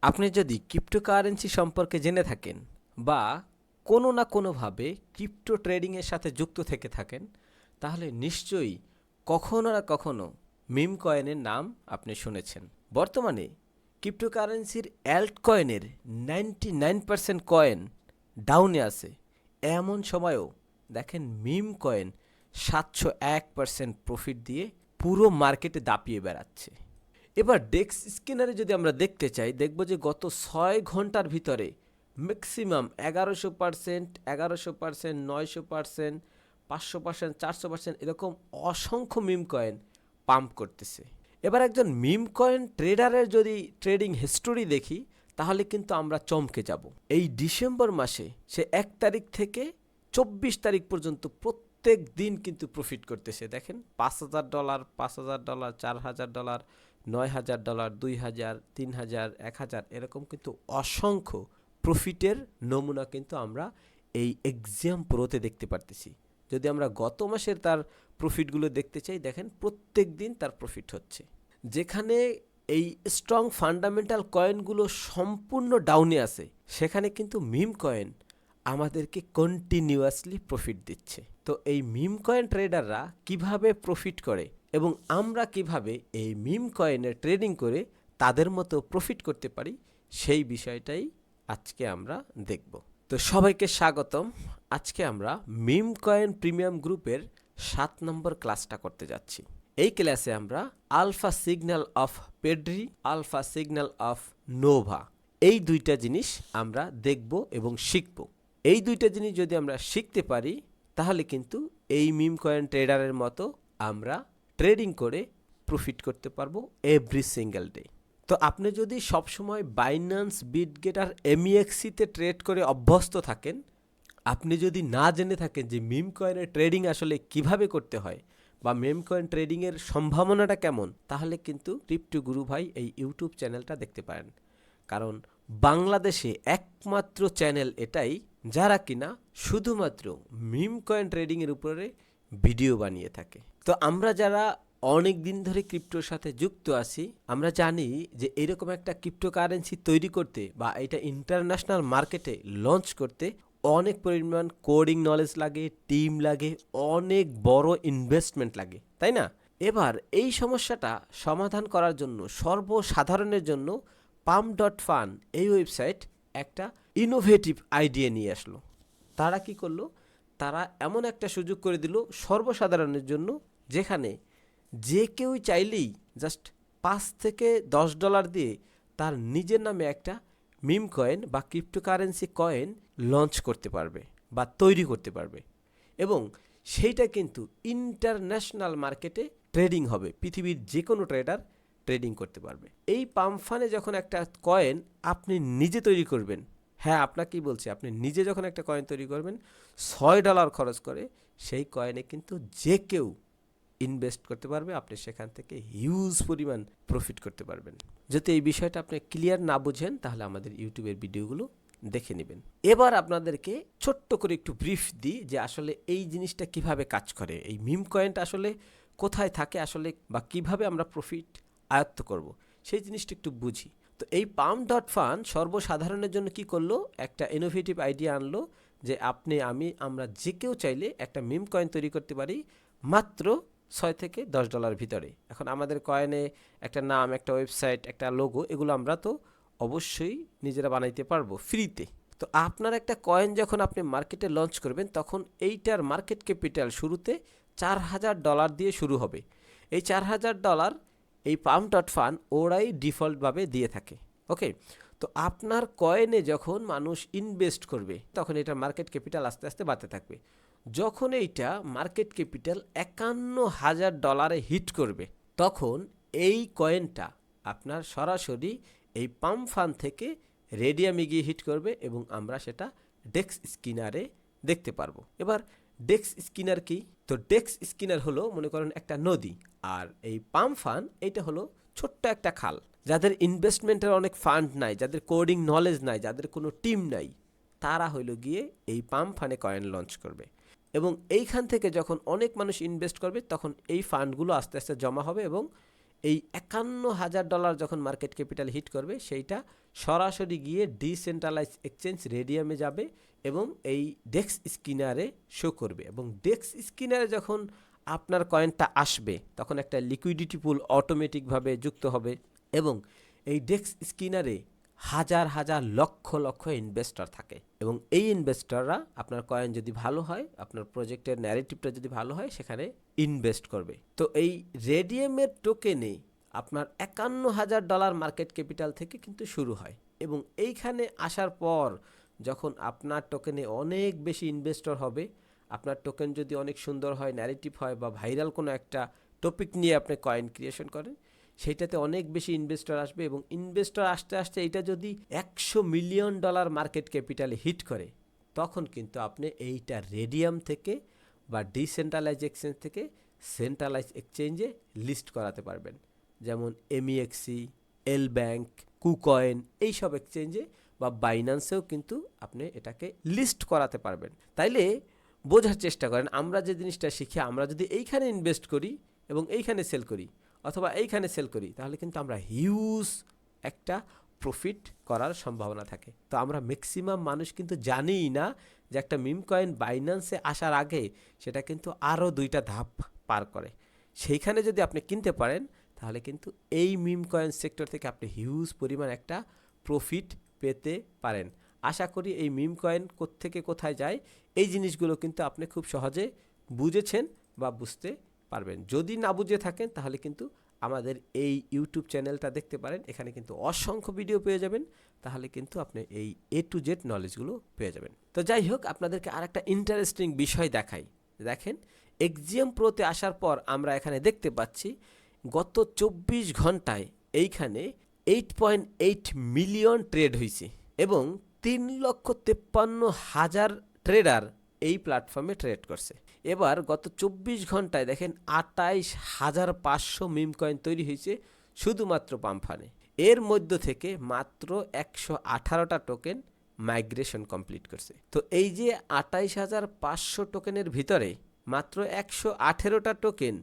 আপনি যদি ক্রিপ্টোকারেন্সি সম্পর্কে জেনে থাকেন বা কোনো না কোনোভাবে ক্রিপ্টো ট্রেডিংয়ের সাথে যুক্ত থেকে থাকেন, তাহলে নিশ্চয়ই কখনো না কখনো মিম কয়েনের নাম আপনি শুনেছেন। বর্তমানে ক্রিপ্টোকারেন্সির অ্যাল্ট কয়েনের 99% কয়েন ডাউনে আছে। এমন সময়েও দেখেন মিম কয়েন 701% প্রফিট দিয়ে পুরো মার্কেটে দাপিয়ে বেড়াচ্ছে। এবার ডেক্স স্ক্যানারে যদি আমরা দেখতে চাই, দেখব যে গত 6 ঘন্টার ভিতরে ম্যাক্সিমাম 1100%, 1100%, 900%, 500%, 400% এরকম অসংখ্য মিম কয়েন পাম্প করতেছে। এবার একজন মিম কয়েন ট্রেডারের যদি ট্রেডিং হিস্টোরি দেখি, তাহলে কিন্তু আমরা চমকে যাব। এই ডিসেম্বর মাসে সে 1 তারিখ থেকে 24 তারিখ পর্যন্ত প্রত্যেক দিন কিন্তু প্রফিট করতেছে। দেখেন $5,000, $5,000, $4,000, $9,000, 2,000, 3,000, 1,000 এরকম কিন্তু অসংখ্য প্রফিটের নমুনা কিন্তু আমরা এই এক্সাম প্রোতে দেখতে পারতেছি। যদি আমরা গত মাসের তার প্রফিটগুলো দেখতে চাই, দেখেন প্রত্যেক দিন তার প্রফিট হচ্ছে। যেখানে এই স্ট্রং ফান্ডামেন্টাল কয়েনগুলো সম্পূর্ণ ডাউনে আছে, সেখানে কিন্তু মিম কয়েন আমাদেরকে কন্টিনিউয়াসলি প্রফিট দিচ্ছে। তো এই মিম কয়েন ট্রেডাররা কিভাবে প্রফিট করে এবং আমরা কিভাবে এই মিম কয়েনের ট্রেডিং করে তাদের মতো প্রফিট করতে পারি, সেই বিষয়টাই আজকে আমরা দেখব। তো সবাইকে স্বাগতম। আজকে আমরা মিম কয়েন প্রিমিয়াম গ্রুপের 7 নম্বর ক্লাসটা করতে যাচ্ছি। এই ক্লাসে আমরা alpha signal of Pedri, alpha signal of nova, এই দুইটা জিনিস আমরা দেখব এবং শিখব। এই দুইটা জিনিস যদি আমরা শিখতে পারি, তাহলে কিন্তু এই মিম কয়েন ট্রেডারের মতো আমরা ট্রেডিং করে প্রফিট করতে পারবো এভরি সিঙ্গেল ডে। তো আপনি যদি সবসময় বাইন্যান্স, বিটগেট আর এমইএক্সিতে ট্রেড করে অভ্যস্ত থাকেন, আপনি যদি না জেনে থাকেন যে মিম কয়েনের ট্রেডিং আসলে কিভাবে করতে হয় বা মিম কয়েন ট্রেডিংয়ের সম্ভাবনাটা কেমন, তাহলে কিন্তু ক্রিপ্টো গুরু ভাই এই ইউটিউব চ্যানেলটা দেখতে পারেন। কারণ বাংলাদেশে একমাত্র চ্যানেল এটাই যারা কিনা শুধুমাত্র মিম কয়েন ট্রেডিংয়ের উপরে ভিডিও বানিয়ে থাকে। তো আমরা যারা অনেক দিন ধরে ক্রিপ্টোর সাথে যুক্ত আছি, আমরা জানি যে এরকম একটা ক্রিপ্টোকারেন্সি তৈরি করতে বা এটা ইন্টারন্যাশনাল মার্কেটে লঞ্চ করতে অনেক পরিমাণ কোডিং নলেজ লাগে, টিম লাগে, অনেক বড় ইনভেস্টমেন্ট লাগে, তাই না? এবার এই সমস্যাটা সমাধান করার জন্য সর্বসাধারণের জন্য pump.fun এই ওয়েবসাইট একটা ইনোভেটিভ আইডিয়া নিয়ে আসলো। তারা কি করলো? তারা এমন একটা সুযোগ করে দিল সর্বসাধারণের জন্য, যেখানে যে কেউ চাইলেই জাস্ট $5 থেকে $10 দিয়ে তার নিজের নামে একটা মিম কয়েন বা ক্রিপ্টোকারেন্সি কয়েন লঞ্চ করতে পারবে বা তৈরি করতে পারবে, এবং সেইটা কিন্তু ইন্টারন্যাশনাল মার্কেটে ট্রেডিং হবে। পৃথিবীর যে কোনো ট্রেডার ট্রেডিং করতে পারবে। এই পাম্পফানে যখন একটা কয়েন আপনি নিজে তৈরি করবেন, হ্যাঁ আপনাকেই বলছি, আপনি নিজে যখন একটা কয়েন তৈরি করবেন $6 খরচ করে, সেই কয়েনে কিন্তু যে কেউ ইনভেস্ট করতে পারবে। আপনি সেখান থেকে হিউজ পরিমাণ প্রফিট করতে পারবেন। যদি এই বিষয়টা আপনি ক্লিয়ার না বুঝেন, তাহলে আমাদের ইউটিউবের ভিডিওগুলো দেখে নেবেন। এবার আপনাদেরকে ছোট্ট করে একটু ব্রিফ দিই যে আসলে এই জিনিসটা কিভাবে কাজ করে, এই মিম কয়েনটা আসলে কোথায় থাকে আসলে, বা কিভাবে আমরা প্রফিট আয়ত্ত করব, সেই জিনিসটা একটু বুঝি। তো এই pump.fun সর্বসাধারণের জন্য কি করলো, একটা ইনোভেটিভ আইডিয়া আনলো যে আপনি, আমরা যে কেউ চাইলে একটা মিম কয়েন তৈরি করতে পারি মাত্র $6 থেকে $10 ভিতরে। এখন আমাদের কয়েনে একটা নাম, একটা ওয়েবসাইট, একটা লোগো, এগুলো আমরা তো অবশ্যই নিজেরা বানাইতে পারবো ফ্রিতে। তো আপনার একটা কয়েন যখন আপনি মার্কেটে লঞ্চ করবেন, তখন এইটার মার্কেট ক্যাপিটাল শুরুতে $4,000 দিয়ে শুরু হবে। এই $4,000 এই pump.fun ওরাই ডিফল্টভাবে দিয়ে থাকে। ওকে, তো আপনার কয়েনে যখন মানুষ ইনভেস্ট করবে, তখন এটার মার্কেট ক্যাপিটাল আস্তে আস্তে বাড়তে থাকবে। যখন এইটা মার্কেট ক্যাপিটাল $51,000 হিট করবে, তখন এই কয়েনটা আপনার সরাসরি এই পাম্প ফান থেকে রেডিয়ামে গিয়ে হিট করবে এবং আমরা সেটা ডেক্স স্কিনারে দেখতে পারবো। এবার ডেক্স স্কিনার কি? তো ডেক্স স্কিনার হলো, মনে করেন একটা নদী, আর এই পাম্প ফান এইটা হলো ছোট্ট একটা খাল। যাদের ইনভেস্টমেন্টের অনেক ফান্ড নাই, যাদের কোডিং নলেজ নাই, যাদের কোনো টিম নাই, তারা হইলো গিয়ে এই পাম্প ফানে কয়েন লঞ্চ করবে, এবং এইখান থেকে যখন অনেক মানুষ ইনভেস্ট করবে, তখন এই ফান্ডগুলো আস্তে আস্তে জমা হবে এবং এই $51,000 যখন মার্কেট ক্যাপিটাল হিট করবে সেইটা সরাসরি গিয়ে ডিসেন্ট্রালাইজ এক্সচেঞ্জ রেডিয়ামে যাবে এবং এই ডেক্স স্ক্যানারে শো করবে, এবং ডেক্স স্ক্যানারে যখন আপনার কয়েনটা আসবে তখন একটা লিকুইডিটি পুল অটোমেটিকভাবে যুক্ত হবে, এবং এই ডেক্স স্ক্যানারে হাজার হাজার লক্ষ লক্ষ ইনভেস্টর থাকে, এবং এই ইনভেস্টররা আপনার কয়েন যদি ভালো হয়, আপনার প্রজেক্টের ন্যারেটিভটা যদি ভালো হয়, সেখানে ইনভেস্ট করবে। তো এই রেডিয়ামের টোকেনে আপনার $51,000 মার্কেট ক্যাপিটাল থেকে কিন্তু শুরু হয়, এবং এইখানে আসার পর যখন আপনার টোকেনে অনেক বেশি ইনভেস্টর হবে, আপনার টোকেন যদি অনেক সুন্দর হয়, ন্যারেটিভ হয়, বা ভাইরাল কোনো একটা টপিক নিয়ে আপনি কয়েন ক্রিয়েশন করেন, সেইটাতে অনেক বেশি ইনভেস্টর আসবে, এবং ইনভেস্টর আসতে আসতে এটা যদি $100 মিলিয়ন মার্কেট ক্যাপিটালে হিট করে, তখন কিন্তু আপনি এইটা রেডিয়াম থেকে বা ডিসেন্ট্রালাইজ এক্সচেঞ্জ থেকে সেন্ট্রালাইজ এক্সচেঞ্জে লিস্ট করাতে পারবেন, যেমন MEXC, এল ব্যাংক, কুকয়েন, এইসব এক্সচেঞ্জে বা বাইন্যান্সেও কিন্তু আপনি এটাকে লিস্ট করাতে পারবেন। তাইলে বোঝার চেষ্টা করেন, আমরা যে জিনিসটা শিখি, আমরা যদি এইখানে ইনভেস্ট করি এবং এইখানে সেল করি অথবা এইখানে সেল করি, তাহলে কিন্তু আমরা হিউজ একটা প্রফিট করার সম্ভাবনা থাকে। তো আমরা ম্যাক্সিমাম মানুষ কিন্তু জানিই না যে একটা মিম কয়েন বাইন্যান্সে আসার আগে সেটা কিন্তু আরও 2টা ধাপ পার করে। সেইখানে যদি আপনি কিনতে পারেন, তাহলে কিন্তু এই মিম কয়েন সেক্টর থেকে আপনি হিউজ পরিমাণ একটা প্রফিট পেতে পারেন। আশা করি এই মিম কয়েন কোত্থেকে কোথায় যায় এই জিনিসগুলো কিন্তু আপনি খুব সহজে বুঝেছেন বা বুঝতে পারবেন। যদি না বুঝে থাকেন, তাহলে কিন্তু আমাদের এই ইউটিউব চ্যানেলটা দেখতে পারেন, এখানে কিন্তু অসংখ্য ভিডিও পেয়ে যাবেন, তাহলে কিন্তু আপনি এই A to Z নলেজগুলো পেয়ে যাবেন। তো যাই হোক, আপনাদেরকে আর একটা ইন্টারেস্টিং বিষয় দেখাই। দেখেন, এক্সিএম প্রোতে আসার পর আমরা এখানে দেখতে পাচ্ছি গত 24 ঘন্টায় এইখানে 8.8 মিলিয়ন ট্রেড হয়েছে, এবং 3,53,000 ট্রেডার এই প্ল্যাটফর্মে ট্রেড করছে। এবার গত 24 ঘন্টায় দেখেন 28,500 মিম কয়েন তৈরি হয়েছে শুধুমাত্র পাম্পফানে। এর মধ্য থেকে মাত্র 118টা টোকেন মাইগ্রেশন কমপ্লিট করছে। তো এই যে 28,500 টোকেনের ভিতরে মাত্র 118টা টোকেন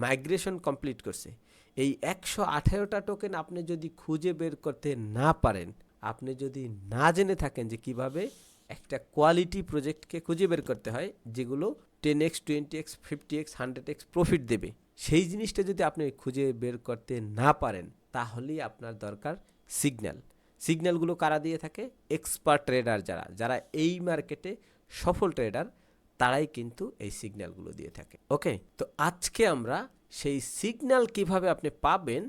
মাইগ্রেশন কমপ্লিট করছে। এই 118টা টোকেন আপনি যদি খুঁজে বের করতে না পারেন, আপনি যদি না জেনে থাকেন যে কিভাবে একটা কোয়ালিটি প্রজেক্টকে খুঁজে বের করতে হয় যেগুলো 10x, 20x, 50x, 100x profit দেবে, সেই জিনিসটা যদি আপনি খুঁজে বের করতে না পারেন, তাহলেই আপনার দরকার সিগন্যাল। সিগন্যালগুলো কারা দিয়ে থাকে? এক্সপার্ট ট্রেডার, যারা এই মার্কেটে সফল ট্রেডার, তারাই কিন্তু এই সিগন্যালগুলো দিয়ে থাকে। ওকে, তো আজকে আমরা সেই সিগন্যাল কিভাবে আপনি পাবেন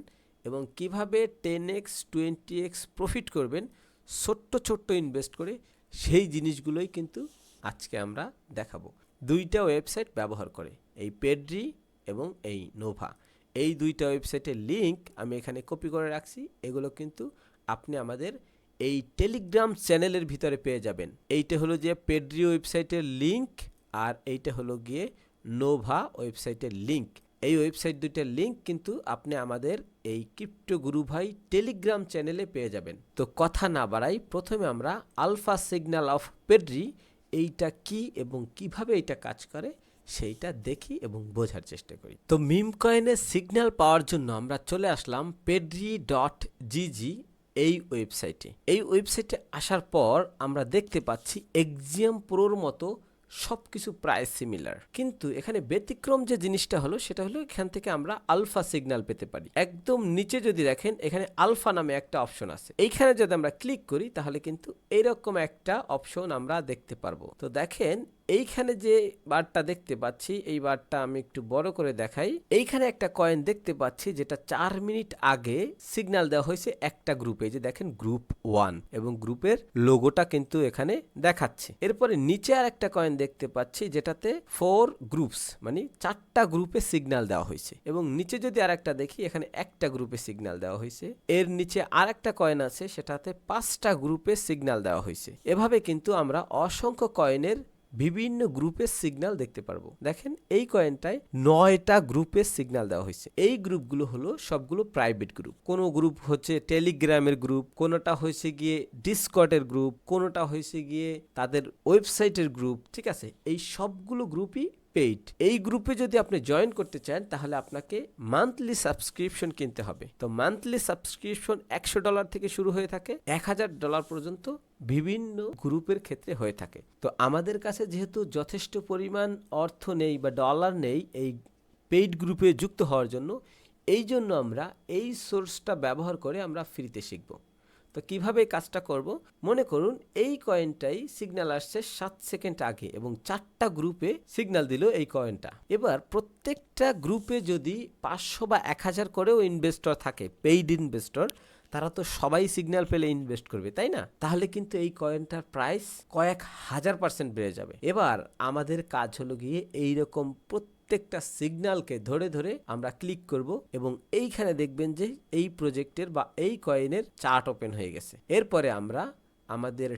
এবং কিভাবে 10x, 20x প্রফিট করবেন ছোট্ট ছোট্ট ইনভেস্ট করে, সেই জিনিসগুলোই কিন্তু আজকে আমরা দেখাবো। 2টা ওয়েবসাইট ব্যবহার করে, এই পেড্রি এবং এই নোভা। এই 2টা ওয়েবসাইটের লিঙ্ক আমি এখানে কপি করে রাখছি। এগুলো কিন্তু আপনি আমাদের এই টেলিগ্রাম চ্যানেলের ভিতরে পেয়ে যাবেন। এইটা হলো যে পেড্রি ওয়েবসাইটের লিঙ্ক, আর এইটা হলো গিয়ে নোভা ওয়েবসাইটের লিঙ্ক। এই ওয়েবসাইট 2টার লিঙ্ক কিন্তু আপনি আমাদের এই ক্রিপ্টো গুরু ভাই টেলিগ্রাম চ্যানেলে পেয়ে যাবেন। তো কথা না বাড়াই, প্রথমে আমরা আলফা সিগন্যাল অফ পেড্রি এইটা কি এবং কিভাবে এটা কাজ করে সেইটা দেখি এবং বোঝার চেষ্টা করি। তো মিম কয়েনের সিগন্যাল পাওয়ার জন্য আমরা চলে আসলাম pedri.gg এই ওয়েবসাইটে। এই ওয়েবসাইটে আসার পর আমরা দেখতে পাচ্ছি এক্সিএম প্রোর মতো সব কিছু প্রায় সিমিলার, কিন্তু এখানে ব্যতিক্রম যে জিনিসটা হলো সেটা হলো এখান থেকে আমরা আলফা সিগন্যাল পেতে পারি। একদম নিচে যদি দেখেন, এখানে আলফা নামে একটা অপশন আছে। এইখানে যদি আমরা ক্লিক করি, তাহলে কিন্তু এইরকম একটা অপশন আমরা দেখতে পারবো। তো দেখেন, এইখানে যে বারটা দেখতে পাচ্ছি, এই বারটা আমি একটু বড় করে দেখাই। এইখানে একটা কয়েন দেখতে পাচ্ছি যেটা 4 মিনিট আগে সিগন্যাল দেওয়া হয়েছে একটা গ্রুপে, যে দেখেন গ্রুপ 1, এবং গ্রুপের লোগোটা কিন্তু এখানে দেখাচ্ছে। এরপরে নিচে আর একটা কয়েন দেখতে পাচ্ছি যেটাতে 4 গ্রুপস, মানে 4টা গ্রুপে সিগন্যাল দেওয়া হয়েছে, এবং নিচে যদি আর একটা দেখি, এখানে একটা গ্রুপে সিগন্যাল দেওয়া হয়েছে। এর নিচে আর একটা কয়েন আছে, সেটাতে 5টা গ্রুপে সিগন্যাল দেওয়া হয়েছে। এভাবে কিন্তু আমরা অসংখ্য কয়েনের বিভিন্ন গ্রুপের সিগন্যাল দেখতে পারবো। দেখেন, এই কয়েনটায় 9টা গ্রুপের সিগন্যাল দেওয়া হয়েছে। এই গ্রুপগুলো হলো সবগুলো প্রাইভেট গ্রুপ। কোনো গ্রুপ হচ্ছে টেলিগ্রামের গ্রুপ, কোনোটা হয়েছে গিয়ে ডিসকর্ডের গ্রুপ, কোনোটা হয়েছে গিয়ে তাদের ওয়েবসাইটের গ্রুপ। ঠিক আছে, এই সবগুলো গ্রুপই পেইড। এই গ্রুপে যদি আপনি জয়েন করতে চান তাহলে আপনাকে মান্থলি সাবস্ক্রিপশন কিনতে হবে। তো মান্থলি সাবস্ক্রিপশন $100 থেকে শুরু হয়ে থাকে, $1000 পর্যন্ত বিভিন্ন গ্রুপের ক্ষেত্রে হয়ে থাকে। তো আমাদের কাছে যেহেতু যথেষ্ট পরিমাণ অর্থ নেই বা ডলার নেই এই পেইড গ্রুপে যুক্ত হওয়ার জন্য, এই জন্য আমরা এই সোর্সটা ব্যবহার করে আমরা ফ্রিতে শিখব। তো কিভাবে কাজটা করব, মনে করুন এই কয়েনটাই সিগন্যাল আসছে 7 সেকেন্ড আগে এবং 4টা গ্রুপে সিগন্যাল দিল এই কয়েনটা। এবার প্রত্যেকটা গ্রুপে যদি 500 বা 1000 করেও ইনভেস্টর থাকে, পেইড ইনভেস্টর, তারা তো সবাই সিগন্যাল পেলে ইনভেস্ট করবে, তাই না? তাহলে কিন্তু এই কয়েনটার প্রাইস কয়েক হাজার% বেড়ে যাবে। এবার আমাদের কাজ হলো গিয়ে এইরকম প্রত্যেকটা সিগন্যালকে ধরে ধরে আমরা ক্লিক করব এবং এইখানে দেখবেন যে এই প্রজেক্টের বা এই কয়েনের চার্ট ওপেন হয়ে গেছে। এরপরে আমরা আমাদের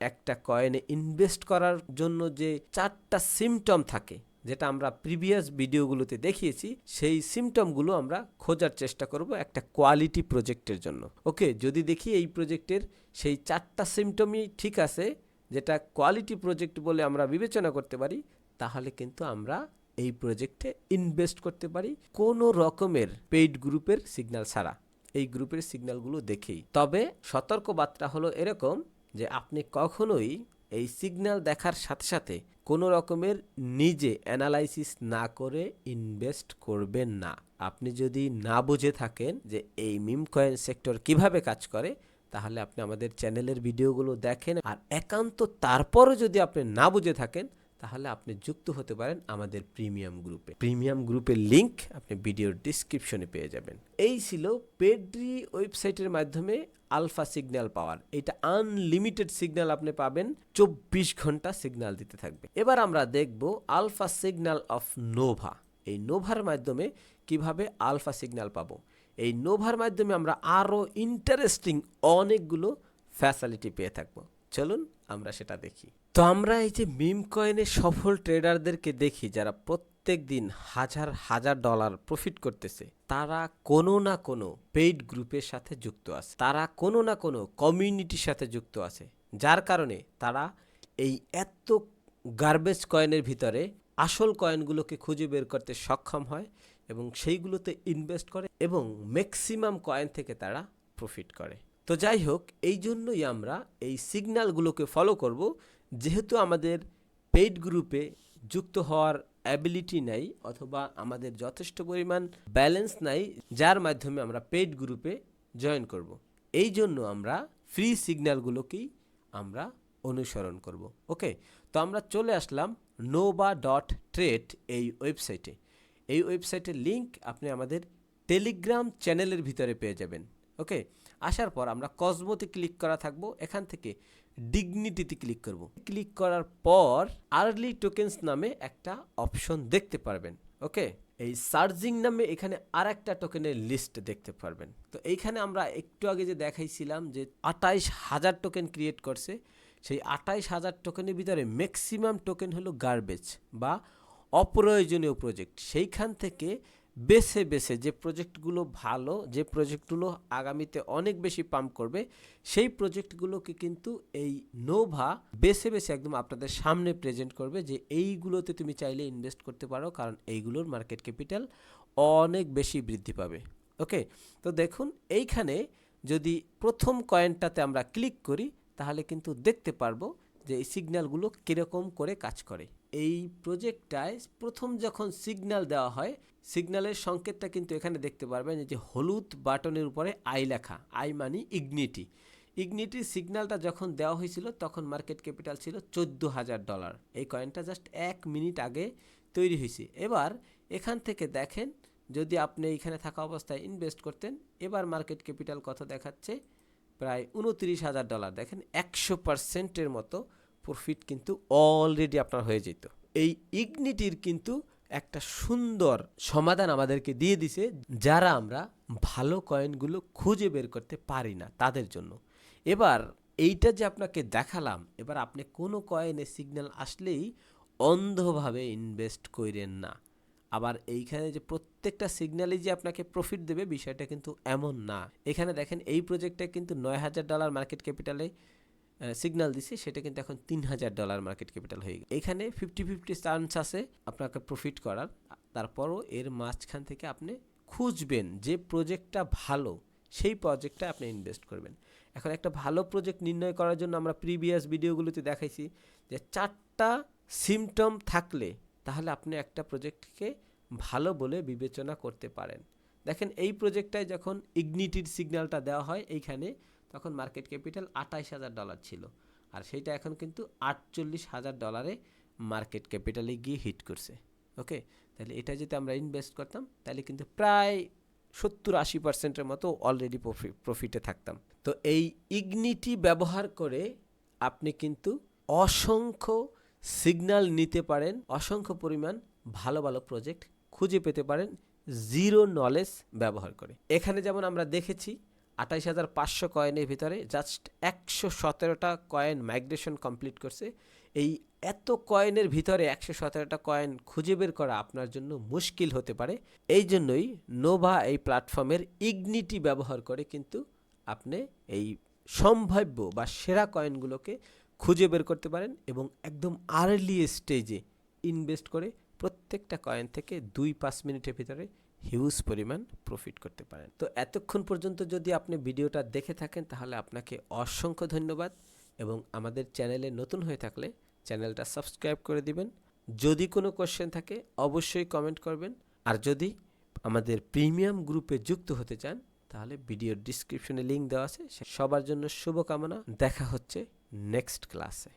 একটা কয়েনে ইনভেস্ট করার জন্য যে 4টা সিমটম থাকে, যেটা আমরা প্রিভিয়াস ভিডিওগুলোতে দেখিয়েছি, সেই সিমটমগুলো আমরা খোঁজার চেষ্টা করব একটা কোয়ালিটি প্রজেক্টের জন্য। ওকে, যদি দেখি এই প্রজেক্টের সেই 4টা সিমটমই ঠিক আছে, যেটা কোয়ালিটি প্রজেক্ট বলে আমরা বিবেচনা করতে পারি, তাহলে কিন্তু আমরা এই প্রজেক্টে ইনভেস্ট করতে পারি কোনো রকমের পেইড গ্রুপের সিগন্যাল ছাড়া, এই গ্রুপের সিগন্যালগুলো দেখেই। তবে সতর্কবার্তা হলো এরকম যে আপনি কখনোই এই সিগন্যাল দেখার সাথে সাথে কোনো রকমের নিজে অ্যানালাইসিস না করে ইনভেস্ট করবেন না। আপনি যদি না বুঝে থাকেন যে এই মিম কয়েন সেক্টর কিভাবে কাজ করে, তাহলে আপনি আমাদের চ্যানেলের ভিডিওগুলো দেখেন। আর একান্ত তারপরও যদি আপনি না বুঝে থাকেন, তাহলে আপনি যুক্ত হতে পারেন আমাদের প্রিমিয়াম গ্রুপে। প্রিমিয়াম গ্রুপের লিংক আপনি ভিডিওর ডিসক্রিপশনে পেয়ে যাবেন। এই ছিল পেড্রি ওয়েবসাইটের মাধ্যমে আলফা সিগন্যাল পাওয়ার। এটা আনলিমিটেড সিগন্যাল আপনি পাবেন, 24 ঘন্টা সিগন্যাল দিতে থাকবে। এবার আমরা দেখব আলফা সিগন্যাল অফ নোভা। এই নোভার মাধ্যমে কিভাবে আলফা সিগন্যাল পাবো। এই নোভার মাধ্যমে আমরা আরও ইন্টারেস্টিং অনেকগুলো ফ্যাসিলিটি পেয়ে থাকবো। চলুন আমরা সেটা দেখি। তো আমরা এই যে মিম কয়েনের সফল ট্রেডারদেরকে দেখি যারা প্রত্যেক দিন হাজার হাজার ডলার প্রফিট করতেছে, তারা কোনো না কোনো পেইড গ্রুপের সাথে যুক্ত আছে, তারা কোনো না কোনো কমিউনিটির সাথে যুক্ত আছে, যার কারণে তারা এই এত গার্বেজ কয়েনের ভিতরে আসল কয়েনগুলোকে খুঁজে বের করতে সক্ষম হয় এবং সেইগুলোতে ইনভেস্ট করে এবং ম্যাক্সিমাম কয়েন থেকে তারা প্রফিট করে। তো যাই হোক, এই জন্যই আমরা এই সিগন্যালগুলোকে ফলো করব। যেহেতু আমাদের পেইড গ্রুপে যুক্ত হওয়ার অ্যাবিলিটি নাই অথবা আমাদের যথেষ্ট পরিমাণ ব্যালেন্স নাই যার মাধ্যমে আমরা পেইড গ্রুপে জয়েন করব, এই জন্য আমরা ফ্রি সিগন্যালগুলোকেই আমরা অনুসরণ করব। ওকে, তো আমরা চলে আসলাম nova.trade এই ওয়েবসাইটে। এই ওয়েবসাইটের লিংক আপনি আমাদের টেলিগ্রাম চ্যানেলের ভিতরে পেয়ে যাবেন। ওকে, আসার পর আমরা কসমোতে ক্লিক করা থাকবো, এখান থেকে ডিগনিটিতে ক্লিক করব। ক্লিক করার পর আর্লি টোকেন্স নামে একটা অপশন দেখতে পারবেন। ওকে, এই সার্জিং নামে এখানে আর একটা টোকেনের লিস্ট দেখতে পারবেন। তো এইখানে আমরা একটু আগে যে দেখাইছিলাম যে 28,000 টোকেন ক্রিয়েট করছে, সেই 28,000 টোকেনের ভিতরে ম্যাক্সিমাম টোকেন হলো গার্বেজ বা অপ্রয়োজনীয় প্রজেক্ট। সেইখান থেকে বেছে বেছে যে প্রজেক্টগুলো ভালো, যে প্রজেক্টগুলো আগামীতে অনেক বেশি পাম্প করবে, সেই প্রজেক্টগুলোকে কিন্তু এই নোভা বেছে বেছে একদম আপনাদের সামনে প্রেজেন্ট করবে যে এইগুলোতে তুমি চাইলে ইনভেস্ট করতে পারো, কারণ এইগুলোর মার্কেট ক্যাপিটাল অনেক বেশি বৃদ্ধি পাবে। ওকে, তো দেখুন এইখানে যদি প্রথম কয়েনটাতে আমরা ক্লিক করি তাহলে কিন্তু দেখতে পারবো যে এই সিগন্যালগুলো কীরকম করে কাজ করে। এই প্রজেক্টটায় প্রথম যখন সিগন্যাল দেওয়া হয়, সিগন্যালের সংকেতটা কিন্তু এখানে দেখতে পারবেন যে হলুদ বাটনের উপরে আই লেখা, আই মানে ইগনিটি। ইগনিটির সিগন্যালটা যখন দেওয়া হয়েছিল তখন মার্কেট ক্যাপিটাল ছিল $14,000। এই কয়েনটা জাস্ট 1 মিনিট আগে তৈরি হয়েছে। এবার এখান থেকে দেখেন, যদি আপনি এইখানে থাকা অবস্থায় ইনভেস্ট করতেন, এবার মার্কেট ক্যাপিটাল কত দেখাচ্ছে, প্রায় $29,000। দেখেন 100%-এর মতো প্রফিট কিন্তু অলরেডি আপনার হয়ে যেত। এই ইগনিটির কিন্তু একটা সুন্দর সমাধান আমাদেরকে দিয়ে দিছে, যারা আমরা ভালো কয়েনগুলো খুঁজে বের করতে পারি না তাদের জন্য। এবার এইটা যে আপনাকে দেখালাম, এবার আপনি কোনো কয়েনে সিগন্যাল আসলেই অন্ধভাবে ইনভেস্ট করেন না। আবার এইখানে যে প্রত্যেকটা সিগন্যালই যে আপনাকে প্রফিট দেবে বিষয়টা কিন্তু এমন না। এখানে দেখেন এই প্রজেক্টটা কিন্তু $9,000 মার্কেট ক্যাপিটালে সিগন্যাল দিছি সেটা কিন্তু এখন $3,000 মার্কেট ক্যাপিটাল হয়ে গেছে। এখানে 50-50 চান্স আছে আপনাকে প্রফিট করার। তারপরও এর মাঝখান থেকে আপনি খুঁজবেন যে প্রজেক্টটা ভালো, সেই প্রজেক্টটা আপনি ইনভেস্ট করবেন। এখন একটা ভালো প্রজেক্ট নির্ণয় করার জন্য আমরা প্রিভিয়াস ভিডিওগুলোতে দেখাইছি যে 4টা সিমটম থাকলে তাহলে আপনি একটা প্রজেক্টকে ভালো বলে বিবেচনা করতে পারেন। দেখেন এই প্রজেক্টটায় যখন ইগনিটির সিগন্যালটা দেওয়া হয় এইখানে, তখন মার্কেট ক্যাপিটাল $28,000 ছিল, আর সেইটা এখন কিন্তু $48,000 মার্কেট ক্যাপিটালে গিয়ে হিট করছে। ওকে, তাহলে এটা যদি আমরা ইনভেস্ট করতাম তাহলে কিন্তু প্রায় 70-80%-এর মতো অলরেডি প্রফিটে থাকতাম। তো এই ইগনিটি ব্যবহার করে আপনি কিন্তু অসংখ্য সিগন্যাল নিতে পারেন, অসংখ্য পরিমাণ ভালো ভালো প্রজেক্ট খুঁজে পেতে পারেন জিরো নলেজ ব্যবহার করে। এখানে যেমন আমরা দেখেছি 28,500 কয়েনের ভিতরে জাস্ট 117টা কয়েন মাইগ্রেশন কমপ্লিট করছে। এই এত কয়েনের ভিতরে 117টা কয়েন খুঁজে বের করা আপনার জন্য মুশকিল হতে পারে। এই জন্যই নোভা এই প্ল্যাটফর্মের ইগনিটি ব্যবহার করে কিন্তু আপনি এই সম্ভাব্য বা সেরা কয়েনগুলোকে খুঁজে বের করতে পারেন এবং একদম আর্লি স্টেজে ইনভেস্ট করে প্রত্যেকটা কয়েন থেকে 2-5 মিনিটের ভিতরে হিউজ পরিমাণ প্রফিট করতে পারেন। তো এতক্ষণ পর্যন্ত যদি আপনি ভিডিওটা দেখে থাকেন তাহলে আপনাকে অসংখ্য ধন্যবাদ, এবং আমাদের চ্যানেলে নতুন হয়ে থাকলে চ্যানেলটা সাবস্ক্রাইব করে দিবেন। যদি কোনো কোশ্চেন থাকে অবশ্যই কমেন্ট করবেন, আর যদি আমাদের প্রিমিয়াম গ্রুপে যুক্ত হতে চান তাহলে ভিডিওর ডিসক্রিপশনে লিঙ্ক দেওয়া আছে। সবার জন্য শুভকামনা, দেখা হচ্ছে নেক্সট ক্লাসে।